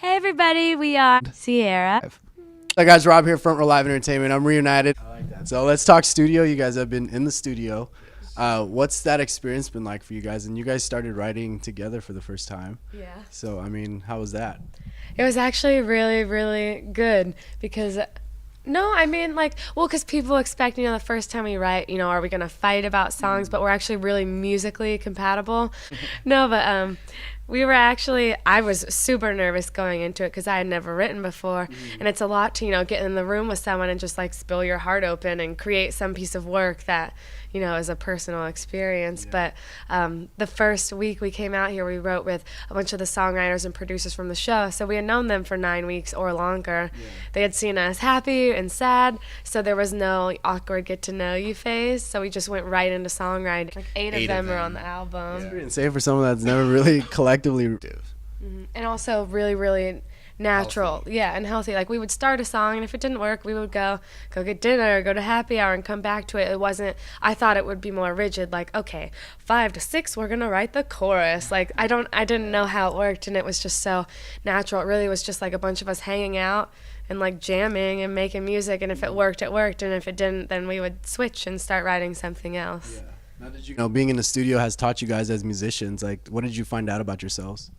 Hey everybody, we are Sierra. Hi guys, Rob here, Front Row Live Entertainment. I'm reunited. I like that. So let's talk studio. You guys have been in the studio. What's that experience been like for you guys? And you guys started writing together for the first time. Yeah. So, I mean, how was that? It was actually really, really good because, because people expect, the first time we write, are we going to fight about songs? But we're actually really musically compatible. I was super nervous going into it because I had never written before. And it's a lot to, get in the room with someone and just like spill your heart open and create some piece of work that, is a personal experience. Yeah. But the first week we came out here, we wrote with a bunch of the songwriters and producers from the show. So we had known them for 9 weeks or longer. Yeah. They had seen us happy and sad. So there was no awkward get to know you phase. So we just went right into songwriting. Like eight of them are on the album. Yeah. And say for someone that's never really collectively. And also really, really natural. Healthy. Yeah, and healthy. Like we would start a song, and if it didn't work, we would go get dinner or go to happy hour and come back to it. It wasn't, I thought it would be more rigid, like, okay, 5 to 6 we're gonna write the chorus. Like I didn't know how it worked, and it was just so natural. It really was just like a bunch of us hanging out and like jamming and making music, and if it worked, it worked, and if it didn't, then we would switch and start writing something else. Yeah. Now did you know being in the studio has taught you guys as musicians, like what did you find out about yourselves?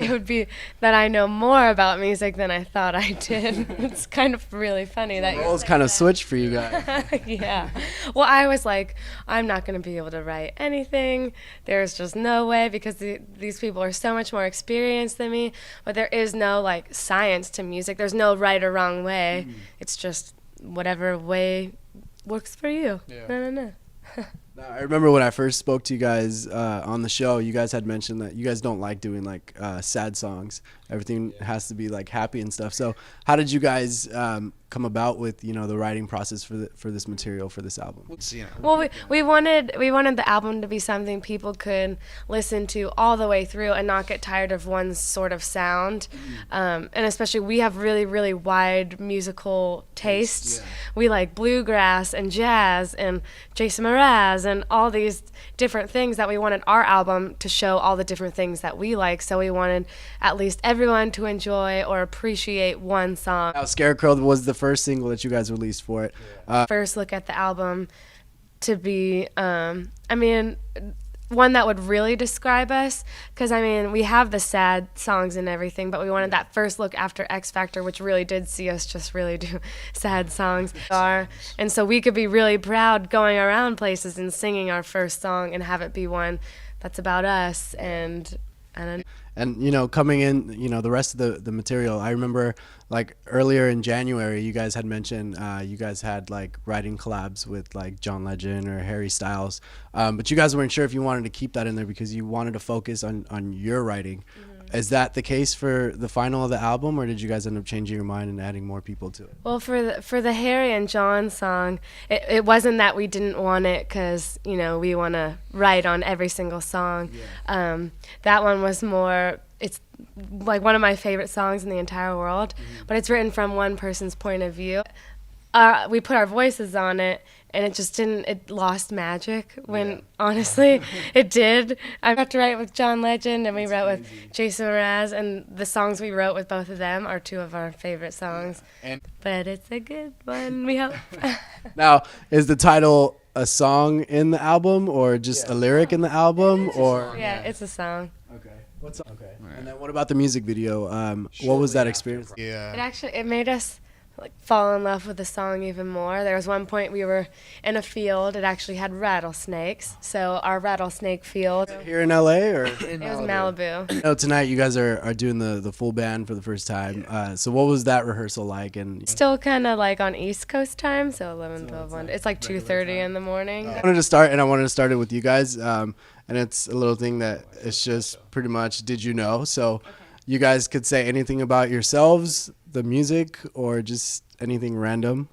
It would be that I know more about music than I thought I did. It's kind of really funny that roles kind of switched for you guys. Yeah. Well, I was like, I'm not going to be able to write anything. There's just no way because these people are so much more experienced than me. But there is no like science to music. There's no right or wrong way. It's just whatever way works for you. Yeah. No. Now, I remember when I first spoke to you guys on the show, you guys had mentioned that you guys don't like doing like sad songs. Everything has to be like happy and stuff. So how did you guys come about with the writing process for this material for this album? Well, we wanted the album to be something people could listen to all the way through and not get tired of one sort of sound. And especially we have really, really wide musical tastes. Yeah. We like bluegrass and jazz and Jason Mraz and all these different things that we wanted our album to show all the different things that we like. So we wanted at least everyone to enjoy or appreciate one song. Now, Scarecrow was the first single that you guys released for it. First look at the album to be, one that would really describe us, because we have the sad songs and everything, but we wanted that first look after X Factor, which really did see us just really do sad songs. And so we could be really proud going around places and singing our first song and have it be one that's about us. And coming in, the rest of the material, I remember like earlier in January, you guys had mentioned you guys had like writing collabs with like John Legend or Harry Styles, but you guys weren't sure if you wanted to keep that in there because you wanted to focus on your writing. Is that the case for the final of the album, or did you guys end up changing your mind and adding more people to it? Well, for the Harry and John song, it wasn't that we didn't want it because, we want to write on every single song. Yeah. That one was more, it's like one of my favorite songs in the entire world, but it's written from one person's point of view. We put our voices on it, and it lost magic when, honestly, it did. I got to write with John Legend, and we wrote with Jason Mraz, and the songs we wrote with both of them are 2 of our favorite songs. Yeah. But it's a good one, we hope. Now, is the title a song in the album, or just a lyric in the album, or? Yeah, it's a song. Okay. What's okay? Right. And then what about the music video? What was that experience like? Yeah. It made us fall in love with the song even more. There was one point we were in a field. It actually had rattlesnakes. So our rattlesnake field. Here in LA or? It was Malibu. Tonight you guys are doing the full band for the first time. So what was that rehearsal like? And still kind of like on East Coast time, so 11, 12, 1. It's like 2:30 in the morning. I wanted to start it with you guys. And it's a little thing that it's just pretty much did you know? So you guys could say anything about yourselves, the music, or just anything random.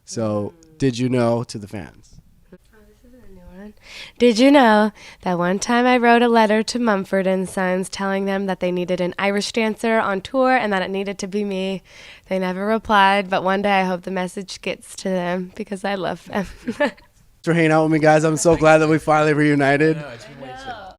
So did you know to the fans? Oh, this is a new one. Did you know that one time I wrote a letter to Mumford & Sons telling them that they needed an Irish dancer on tour and that it needed to be me? They never replied, but one day I hope the message gets to them because I love them. For hanging out with me, guys. I'm so glad that we finally reunited. It's been way too